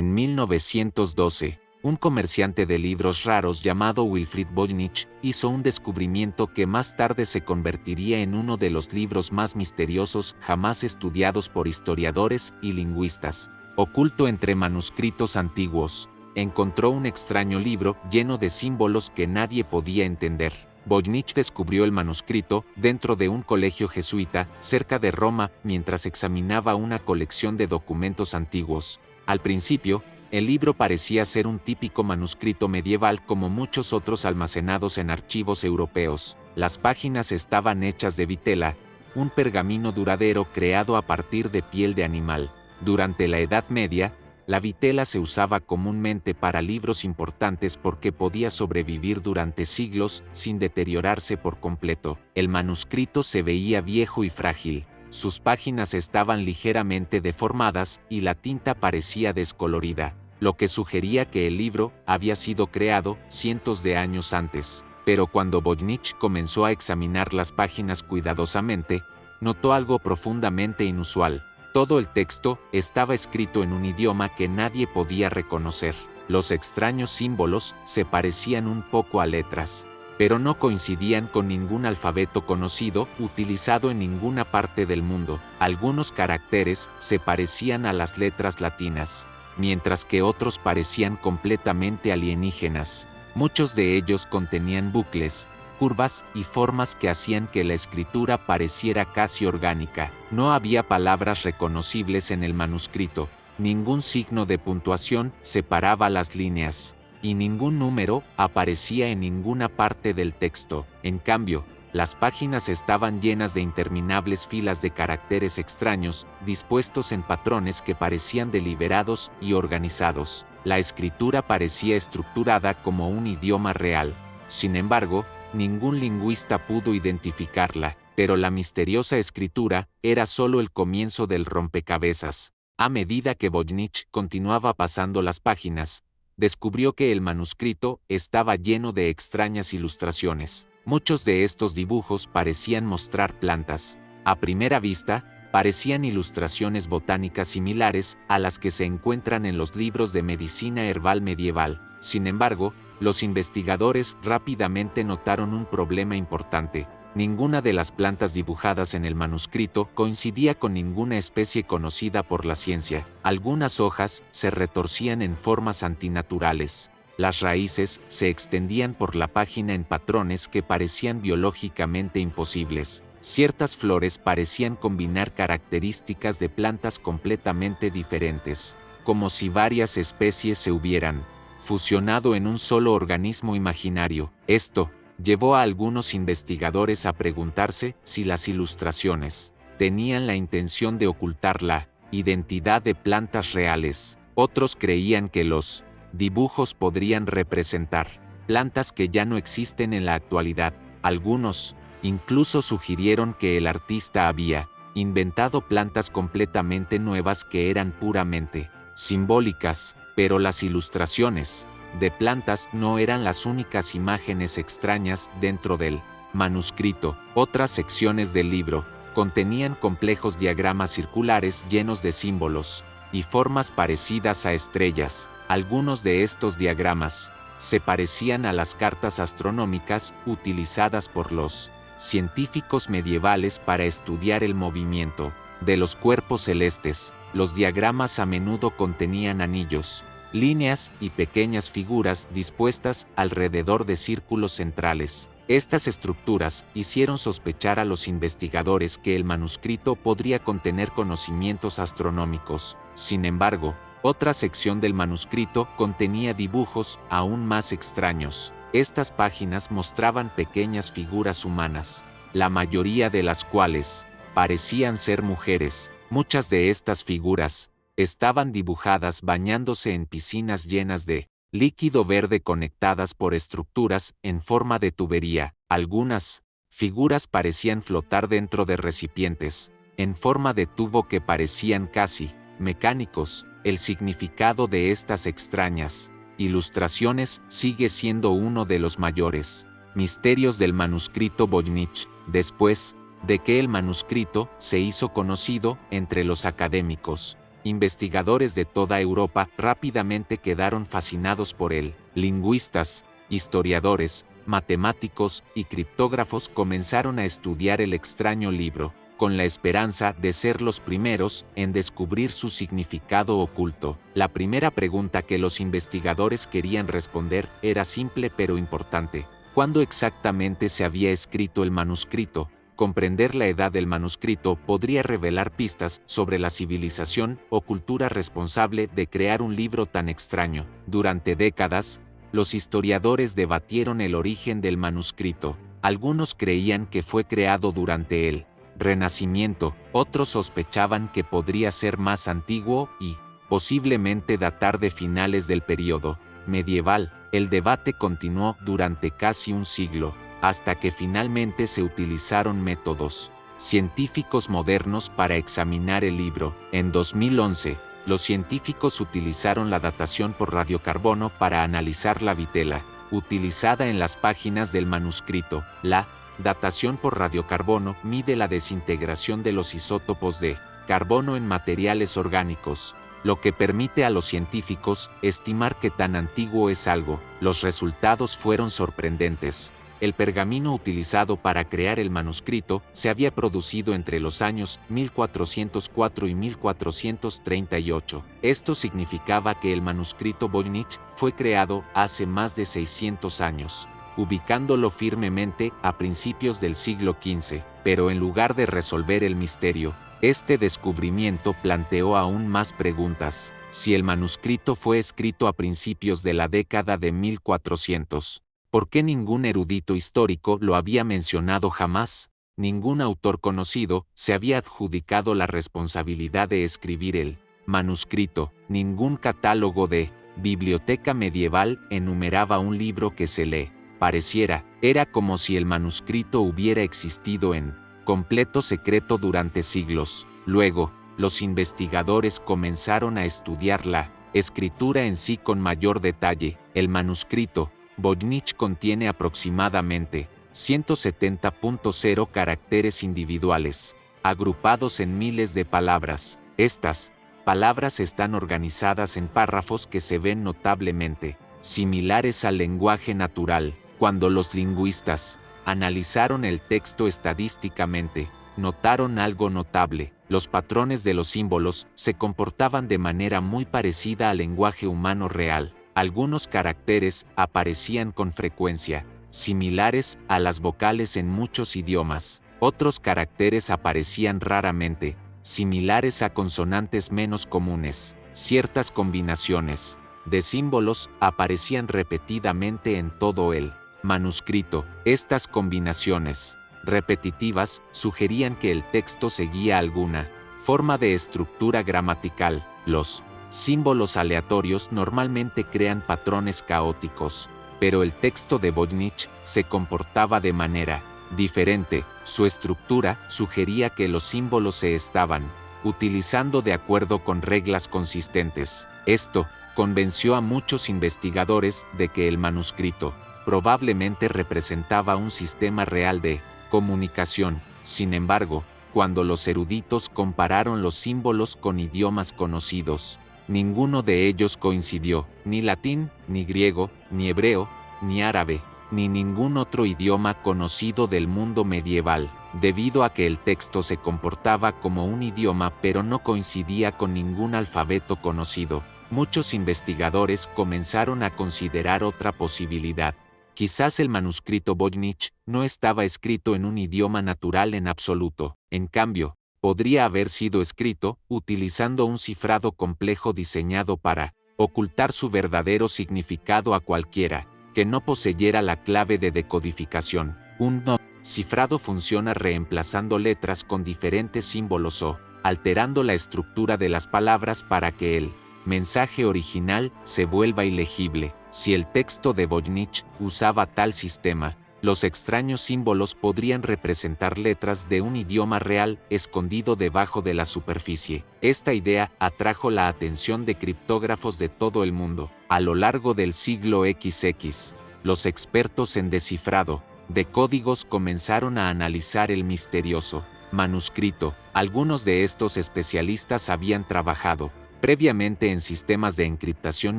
En 1912, un comerciante de libros raros llamado Wilfrid Voynich hizo un descubrimiento que más tarde se convertiría en uno de los libros más misteriosos jamás estudiados por historiadores y lingüistas. Oculto entre manuscritos antiguos, encontró un extraño libro lleno de símbolos que nadie podía entender. Voynich descubrió el manuscrito dentro de un colegio jesuita cerca de Roma mientras examinaba una colección de documentos antiguos. Al principio, el libro parecía ser un típico manuscrito medieval como muchos otros almacenados en archivos europeos. Las páginas estaban hechas de vitela, un pergamino duradero creado a partir de piel de animal. Durante la Edad Media, la vitela se usaba comúnmente para libros importantes porque podía sobrevivir durante siglos sin deteriorarse por completo. El manuscrito se veía viejo y frágil. Sus páginas estaban ligeramente deformadas y la tinta parecía descolorida, lo que sugería que el libro había sido creado cientos de años antes. Pero cuando Voynich comenzó a examinar las páginas cuidadosamente, notó algo profundamente inusual. Todo el texto estaba escrito en un idioma que nadie podía reconocer. Los extraños símbolos se parecían un poco a letras, pero no coincidían con ningún alfabeto conocido utilizado en ninguna parte del mundo. Algunos caracteres se parecían a las letras latinas, mientras que otros parecían completamente alienígenas. Muchos de ellos contenían bucles, curvas y formas que hacían que la escritura pareciera casi orgánica. No había palabras reconocibles en el manuscrito, ningún signo de puntuación separaba las líneas, y ningún número aparecía en ninguna parte del texto. En cambio, las páginas estaban llenas de interminables filas de caracteres extraños, dispuestos en patrones que parecían deliberados y organizados. La escritura parecía estructurada como un idioma real. Sin embargo, ningún lingüista pudo identificarla, pero la misteriosa escritura era solo el comienzo del rompecabezas. A medida que Voynich continuaba pasando las páginas, descubrió que el manuscrito estaba lleno de extrañas ilustraciones. Muchos de estos dibujos parecían mostrar plantas. A primera vista, parecían ilustraciones botánicas similares a las que se encuentran en los libros de medicina herbal medieval. Sin embargo, los investigadores rápidamente notaron un problema importante. Ninguna de las plantas dibujadas en el manuscrito coincidía con ninguna especie conocida por la ciencia. Algunas hojas se retorcían en formas antinaturales. Las raíces se extendían por la página en patrones que parecían biológicamente imposibles. Ciertas flores parecían combinar características de plantas completamente diferentes, como si varias especies se hubieran fusionado en un solo organismo imaginario. Esto llevó a algunos investigadores a preguntarse si las ilustraciones tenían la intención de ocultar la identidad de plantas reales. Otros creían que los dibujos podrían representar plantas que ya no existen en la actualidad. Algunos incluso sugirieron que el artista había inventado plantas completamente nuevas que eran puramente simbólicas, pero las ilustraciones de plantas no eran las únicas imágenes extrañas dentro del manuscrito. Otras secciones del libro contenían complejos diagramas circulares llenos de símbolos y formas parecidas a estrellas. Algunos de estos diagramas se parecían a las cartas astronómicas utilizadas por los científicos medievales para estudiar el movimiento de los cuerpos celestes. Los diagramas a menudo contenían anillos, líneas y pequeñas figuras dispuestas alrededor de círculos centrales. Estas estructuras hicieron sospechar a los investigadores que el manuscrito podría contener conocimientos astronómicos. Sin embargo, otra sección del manuscrito contenía dibujos aún más extraños. Estas páginas mostraban pequeñas figuras humanas, la mayoría de las cuales parecían ser mujeres. Muchas de estas figuras estaban dibujadas bañándose en piscinas llenas de líquido verde conectadas por estructuras en forma de tubería. Algunas figuras parecían flotar dentro de recipientes en forma de tubo que parecían casi mecánicos. El significado de estas extrañas ilustraciones sigue siendo uno de los mayores misterios del manuscrito Voynich. Después de que el manuscrito se hizo conocido entre los académicos, Investigadores de toda Europa rápidamente quedaron fascinados por él. Lingüistas, historiadores, matemáticos y criptógrafos comenzaron a estudiar el extraño libro, con la esperanza de ser los primeros en descubrir su significado oculto. La primera pregunta que los investigadores querían responder era simple pero importante. ¿Cuándo exactamente se había escrito el manuscrito? Comprender la edad del manuscrito podría revelar pistas sobre la civilización o cultura responsable de crear un libro tan extraño. Durante décadas, los historiadores debatieron el origen del manuscrito. Algunos creían que fue creado durante el Renacimiento, otros sospechaban que podría ser más antiguo y, posiblemente datar de finales del período medieval. El debate continuó durante casi un siglo, hasta que finalmente se utilizaron métodos científicos modernos para examinar el libro. En 2011, los científicos utilizaron la datación por radiocarbono para analizar la vitela utilizada en las páginas del manuscrito. La datación por radiocarbono mide la desintegración de los isótopos de carbono en materiales orgánicos, lo que permite a los científicos estimar qué tan antiguo es algo. Los resultados fueron sorprendentes. El pergamino utilizado para crear el manuscrito se había producido entre los años 1404 y 1438. Esto significaba que el manuscrito Voynich fue creado hace más de 600 años, ubicándolo firmemente a principios del siglo XV. Pero en lugar de resolver el misterio, este descubrimiento planteó aún más preguntas. Si el manuscrito fue escrito a principios de la década de 1400, ¿por qué ningún erudito histórico lo había mencionado jamás? Ningún autor conocido se había adjudicado la responsabilidad de escribir el manuscrito. Ningún catálogo de biblioteca medieval enumeraba un libro que se le pareciera. Era como si el manuscrito hubiera existido en completo secreto durante siglos. Luego, los investigadores comenzaron a estudiar la escritura en sí con mayor detalle. El manuscrito Voynich contiene aproximadamente 170.0 caracteres individuales, agrupados en miles de palabras. Estas palabras están organizadas en párrafos que se ven notablemente similares al lenguaje natural. Cuando los lingüistas analizaron el texto estadísticamente, notaron algo notable. Los patrones de los símbolos se comportaban de manera muy parecida al lenguaje humano real. Algunos caracteres aparecían con frecuencia, similares a las vocales en muchos idiomas. Otros caracteres aparecían raramente, similares a consonantes menos comunes. Ciertas combinaciones de símbolos aparecían repetidamente en todo el manuscrito. Estas combinaciones repetitivas sugerían que el texto seguía alguna forma de estructura gramatical. Los símbolos aleatorios normalmente crean patrones caóticos, pero el texto de Voynich se comportaba de manera diferente. Su estructura sugería que los símbolos se estaban utilizando de acuerdo con reglas consistentes. Esto convenció a muchos investigadores de que el manuscrito probablemente representaba un sistema real de comunicación. Sin embargo, cuando los eruditos compararon los símbolos con idiomas conocidos, ninguno de ellos coincidió. Ni latín, ni griego, ni hebreo, ni árabe, ni ningún otro idioma conocido del mundo medieval, debido a que el texto se comportaba como un idioma pero no coincidía con ningún alfabeto conocido. Muchos investigadores comenzaron a considerar otra posibilidad. Quizás el manuscrito Voynich no estaba escrito en un idioma natural en absoluto. En cambio, podría haber sido escrito utilizando un cifrado complejo diseñado para ocultar su verdadero significado a cualquiera que no poseyera la clave de decodificación. Un cifrado funciona reemplazando letras con diferentes símbolos o alterando la estructura de las palabras para que el mensaje original se vuelva ilegible. Si el texto de Voynich usaba tal sistema, los extraños símbolos podrían representar letras de un idioma real escondido debajo de la superficie. Esta idea atrajo la atención de criptógrafos de todo el mundo. A lo largo del siglo XX, los expertos en descifrado de códigos comenzaron a analizar el misterioso manuscrito. Algunos de estos especialistas habían trabajado previamente en sistemas de encriptación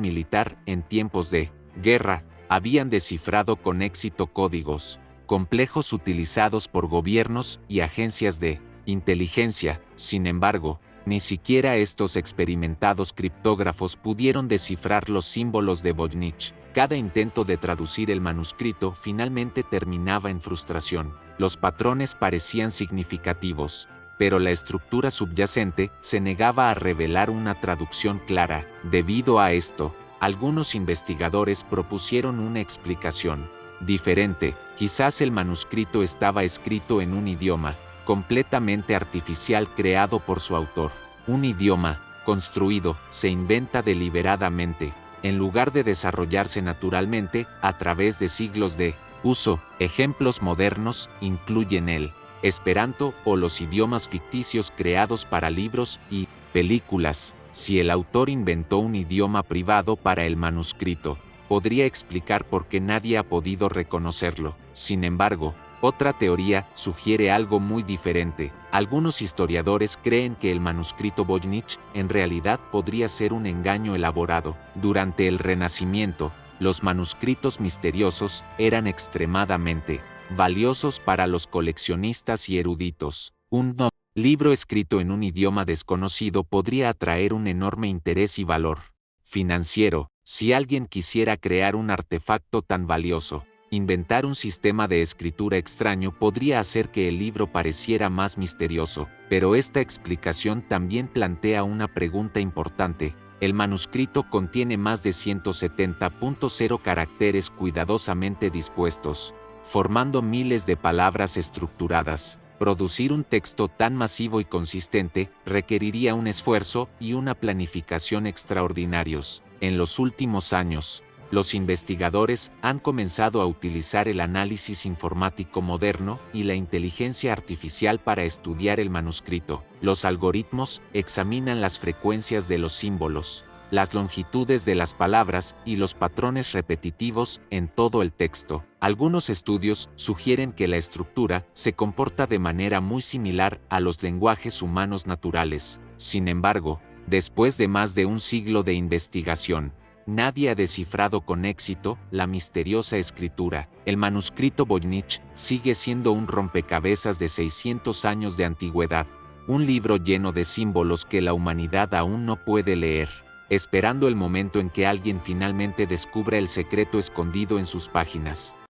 militar en tiempos de guerra, habían descifrado con éxito códigos complejos utilizados por gobiernos y agencias de inteligencia. Sin embargo, ni siquiera estos experimentados criptógrafos pudieron descifrar los símbolos de Voynich. Cada intento de traducir el manuscrito finalmente terminaba en frustración. Los patrones parecían significativos, pero la estructura subyacente se negaba a revelar una traducción clara. Debido a esto, algunos investigadores propusieron una explicación diferente. Quizás el manuscrito estaba escrito en un idioma completamente artificial creado por su autor. Un idioma construido se inventa deliberadamente, en lugar de desarrollarse naturalmente a través de siglos de uso. Ejemplos modernos incluyen el Esperanto o los idiomas ficticios creados para libros y películas. Si el autor inventó un idioma privado para el manuscrito, podría explicar por qué nadie ha podido reconocerlo. Sin embargo, otra teoría sugiere algo muy diferente. Algunos historiadores creen que el manuscrito Voynich en realidad podría ser un engaño elaborado. Durante el Renacimiento, los manuscritos misteriosos eran extremadamente valiosos para los coleccionistas y eruditos. Un libro escrito en un idioma desconocido podría atraer un enorme interés y valor financiero. Si alguien quisiera crear un artefacto tan valioso, inventar un sistema de escritura extraño podría hacer que el libro pareciera más misterioso. Pero esta explicación también plantea una pregunta importante. El manuscrito contiene más de 170.0 caracteres cuidadosamente dispuestos, formando miles de palabras estructuradas. Producir un texto tan masivo y consistente requeriría un esfuerzo y una planificación extraordinarios. En los últimos años, los investigadores han comenzado a utilizar el análisis informático moderno y la inteligencia artificial para estudiar el manuscrito. Los algoritmos examinan las frecuencias de los símbolos, las longitudes de las palabras y los patrones repetitivos en todo el texto. Algunos estudios sugieren que la estructura se comporta de manera muy similar a los lenguajes humanos naturales. Sin embargo, después de más de un siglo de investigación, nadie ha descifrado con éxito la misteriosa escritura. El manuscrito Voynich sigue siendo un rompecabezas de 600 años de antigüedad, un libro lleno de símbolos que la humanidad aún no puede leer, esperando el momento en que alguien finalmente descubra el secreto escondido en sus páginas.